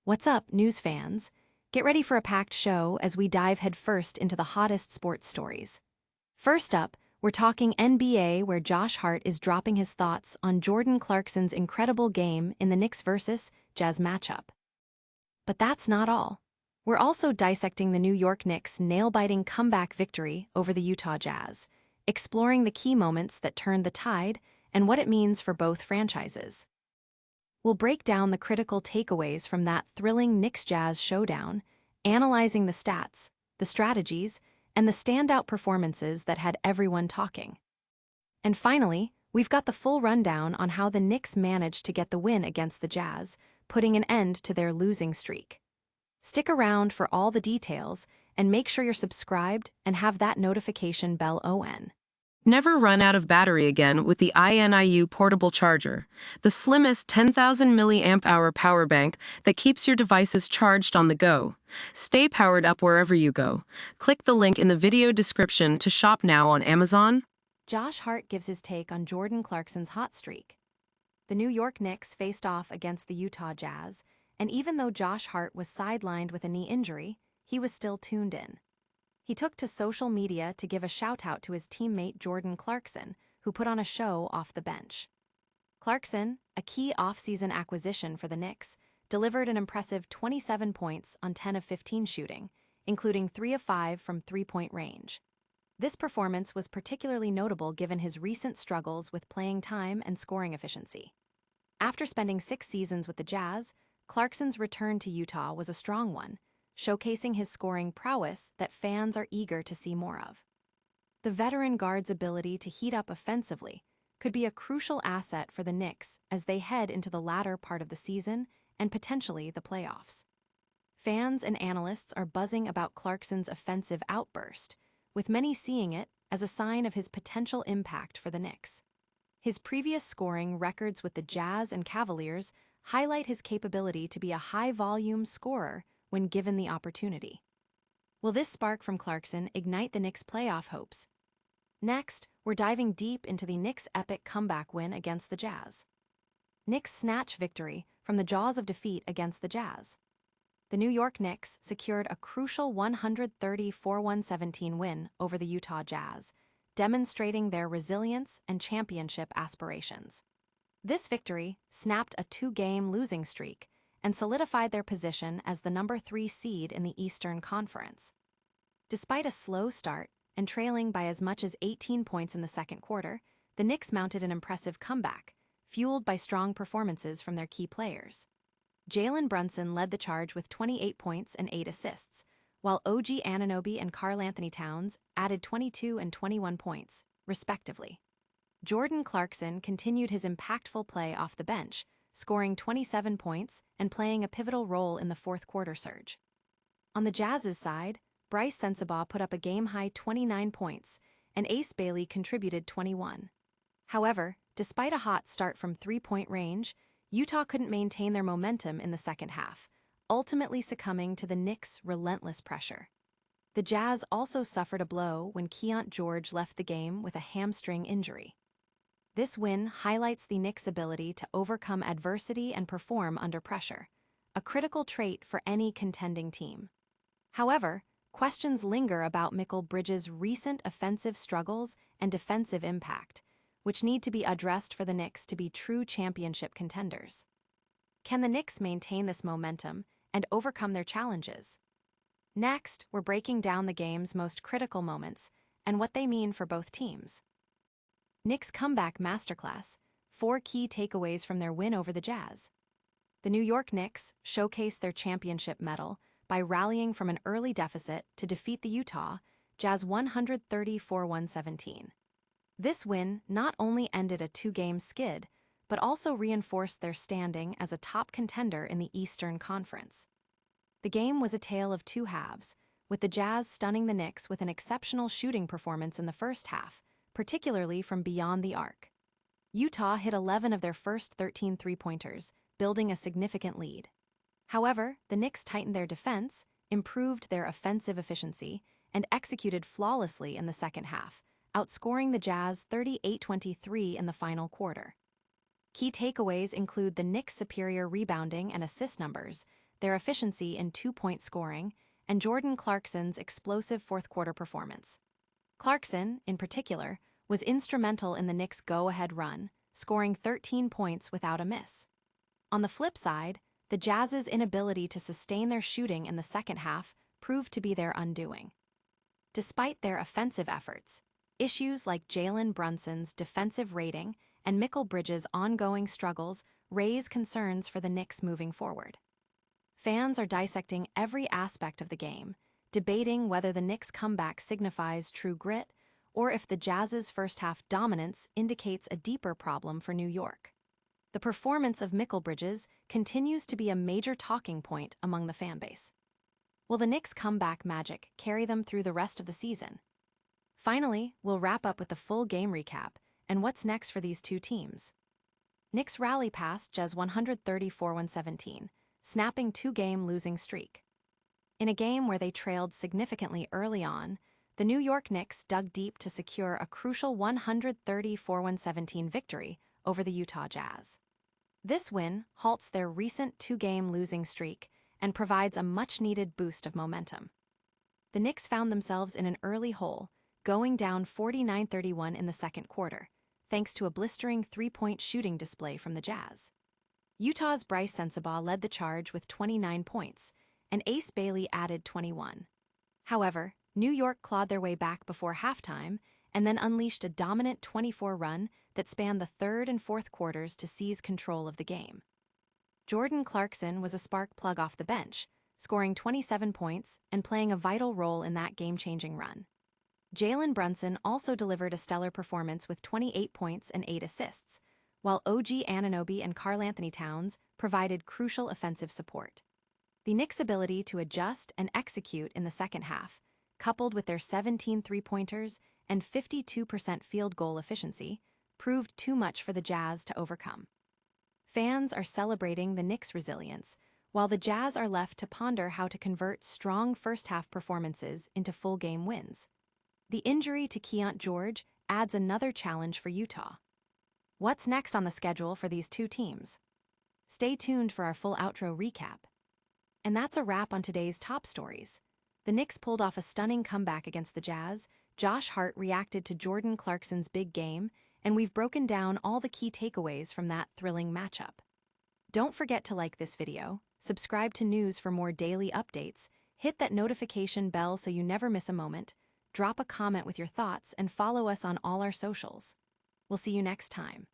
What's up, news fans? Get ready for a packed show as we dive headfirst into the hottest sports stories. First up, we're talking NBA, where Josh Hart is dropping his thoughts on Jordan Clarkson's incredible game in the Knicks vs. Jazz matchup. But that's not all. We're also dissecting the New York Knicks' nail-biting comeback victory over the Utah Jazz, exploring the key moments that turned the tide and what it means for both franchises. We'll break down the critical takeaways from that thrilling Knicks-Jazz showdown, analyzing the stats, the strategies, and the standout performances that had everyone talking. And finally, we've got the full rundown on how the Knicks managed to get the win against the Jazz, putting an end to their losing streak. Stick around for all the details, and make sure you're subscribed and have that notification bell on. Never run out of battery again with the INIU portable charger, the slimmest 10,000 milliamp hour power bank that keeps your devices charged on the go. Stay powered up wherever you go. Click the link in the video description to shop now on Amazon. Josh Hart gives his take on Jordan Clarkson's hot streak. The New York Knicks faced off against the Utah Jazz, and even though Josh Hart was sidelined with a knee injury, he was still tuned in. He took to social media to give a shout-out to his teammate Jordan Clarkson, who put on a show off the bench. Clarkson, a key off-season acquisition for the Knicks, delivered an impressive 27 points on 10 of 15 shooting, including 3 of 5 from three-point range. This performance was particularly notable given his recent struggles with playing time and scoring efficiency. After spending 6 seasons with the Jazz, Clarkson's return to Utah was a strong one, showcasing his scoring prowess that fans are eager to see more of. The veteran guard's ability to heat up offensively could be a crucial asset for the Knicks as they head into the latter part of the season and potentially the playoffs. Fans and analysts are buzzing about Clarkson's offensive outburst, with many seeing it as a sign of his potential impact for the Knicks. His previous scoring records with the Jazz and Cavaliers highlight his capability to be a high-volume scorer when given the opportunity. Will this spark from Clarkson ignite the Knicks' playoff hopes? Next, we're diving deep into the Knicks' epic comeback win against the Jazz. Knicks snatch victory from the jaws of defeat against the Jazz. The New York Knicks secured a crucial 130-117 win over the Utah Jazz, demonstrating their resilience and championship aspirations. This victory snapped a 2-game losing streak and solidified their position as the number 3 seed in the Eastern Conference. Despite a slow start and trailing by as much as 18 points in the second quarter, the Knicks mounted an impressive comeback, fueled by strong performances from their key players. Jalen Brunson led the charge with 28 points and 8 assists, while OG Anunoby and Karl-Anthony Towns added 22 and 21 points, respectively. Jordan Clarkson continued his impactful play off the bench, scoring 27 points and playing a pivotal role in the fourth quarter surge. On the Jazz's side, Bryce Sensabaugh put up a game-high 29 points, and Ace Bailey contributed 21. However, despite a hot start from three-point range, Utah couldn't maintain their momentum in the second half, ultimately succumbing to the Knicks' relentless pressure. The Jazz also suffered a blow when Keyonte George left the game with a hamstring injury. This win highlights the Knicks' ability to overcome adversity and perform under pressure, a critical trait for any contending team. However, questions linger about Mikal Bridges' recent offensive struggles and defensive impact, which need to be addressed for the Knicks to be true championship contenders. Can the Knicks maintain this momentum and overcome their challenges? Next, we're breaking down the game's most critical moments and what they mean for both teams. Knicks comeback masterclass, 4 key takeaways from their win over the Jazz. The New York Knicks showcased their championship mettle by rallying from an early deficit to defeat the Utah Jazz 130-117. This win not only ended a 2-game skid, but also reinforced their standing as a top contender in the Eastern Conference. The game was a tale of 2 halves, with the Jazz stunning the Knicks with an exceptional shooting performance in the first half, particularly from beyond the arc. Utah hit 11 of their first 13 three-pointers, building a significant lead. However, the Knicks tightened their defense, improved their offensive efficiency, and executed flawlessly in the second half, outscoring the Jazz 38-23 in the final quarter. Key takeaways include the Knicks' superior rebounding and assist numbers, their efficiency in two-point scoring, and Jordan Clarkson's explosive fourth-quarter performance. Clarkson, in particular, was instrumental in the Knicks' go-ahead run, scoring 13 points without a miss. On the flip side, the Jazz's inability to sustain their shooting in the second half proved to be their undoing. Despite their offensive efforts, issues like Jalen Brunson's defensive rating and Mikal Bridges' ongoing struggles raise concerns for the Knicks moving forward. Fans are dissecting every aspect of the game, debating whether the Knicks' comeback signifies true grit or if the Jazz's first-half dominance indicates a deeper problem for New York. The performance of Mikal Bridges continues to be a major talking point among the fanbase. Will the Knicks' comeback magic carry them through the rest of the season? Finally, we'll wrap up with the full game recap and what's next for these two teams. Knicks rally past Jazz 134-117, snapping two-game losing streak. In a game where they trailed significantly early on, the New York Knicks dug deep to secure a crucial 134-117 victory over the Utah Jazz. This win halts their recent two-game losing streak and provides a much-needed boost of momentum. The Knicks found themselves in an early hole, going down 49-31 in the second quarter, thanks to a blistering three-point shooting display from the Jazz. Utah's Bryce Sensabaugh led the charge with 29 points, and Ace Bailey added 21. However, New York clawed their way back before halftime and then unleashed a dominant 24 run that spanned the third and fourth quarters to seize control of the game. Jordan Clarkson was a spark plug off the bench, scoring 27 points and playing a vital role in that game-changing run. Jalen Brunson also delivered a stellar performance with 28 points and 8 assists, while OG Anunoby and Karl-Anthony Towns provided crucial offensive support. The Knicks' ability to adjust and execute in the second half, coupled with their 17 three-pointers and 52% field goal efficiency, proved too much for the Jazz to overcome. Fans are celebrating the Knicks' resilience, while the Jazz are left to ponder how to convert strong first-half performances into full-game wins. The injury to Keyonte George adds another challenge for Utah. What's next on the schedule for these two teams? Stay tuned for our full outro recap. And that's a wrap on today's top stories. The Knicks pulled off a stunning comeback against the Jazz, Josh Hart reacted to Jordan Clarkson's big game, and we've broken down all the key takeaways from that thrilling matchup. Don't forget to like this video, subscribe to news for more daily updates, hit that notification bell so you never miss a moment, drop a comment with your thoughts, and follow us on all our socials. We'll see you next time.